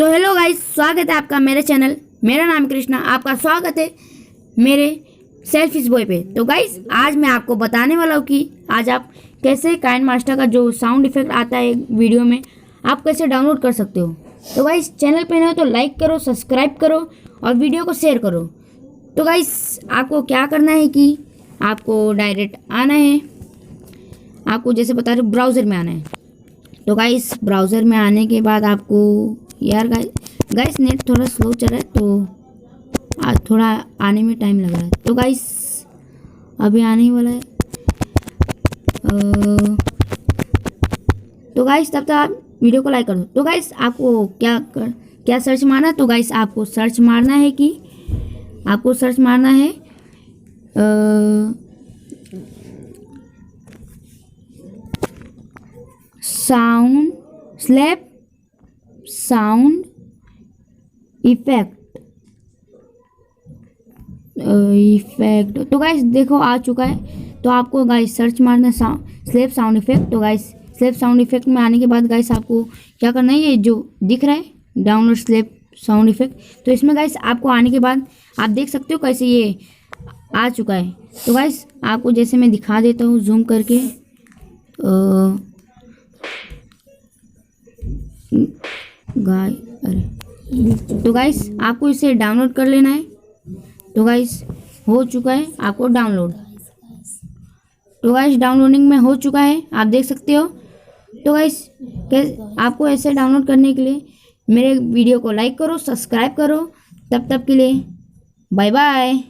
तो hello guys, स्वागत है आपका मेरे चैनल। मेरा नाम कृष्णा, आपका स्वागत है मेरे सेल्फिश बॉय पे। तो गाइस, आज मैं आपको बताने वाला हूँ कि आज आप कैसे काइनमास्टर का जो साउंड इफेक्ट आता है वीडियो में, आप कैसे डाउनलोड कर सकते हो। तो गाइस, चैनल पे नए हो तो लाइक करो, सब्सक्राइब करो और वीडियो को शेयर करो। तो गाइस, आपको क्या करना है कि आपको डायरेक्ट आना है, आपको जैसे बता रहे ब्राउज़र में आना है। तो गाइस, ब्राउज़र में आने के बाद आपको यार गाइस नेट थोड़ा स्लो चल रहा है तो आज थोड़ा आने में टाइम लग रहा है। तो गाइस अभी आने ही वाला है। तो गाइस तब तक आप वीडियो को लाइक कर दो। तो गाइस आपको क्या सर्च मारना है। तो गाइस आपको सर्च मारना है कि आपको सर्च मारना है साउंड इफेक्ट। तो गाइस देखो आ चुका है। तो आपको गाइस सर्च मारना है स्लेप साउंड इफेक्ट। तो गाइस स्लेप साउंड इफेक्ट में आने के बाद गाइस आपको क्या करना है, ये जो दिख रहा है डाउनलोड स्लेप साउंड इफेक्ट, तो इसमें गाइस आपको आने के बाद आप देख सकते हो कैसे ये आ चुका है। तो गाइस आपको जैसे मैं दिखा देता हूँ जूम करके। तो गाइस आपको इसे डाउनलोड कर लेना है। तो गाइस हो चुका है आपको डाउनलोड। तो गाइस डाउनलोडिंग में हो चुका है, आप देख सकते हो। तो गाइस आपको ऐसे डाउनलोड करने के लिए मेरे वीडियो को लाइक करो, सब्सक्राइब करो। तब तक के लिए बाय बाय।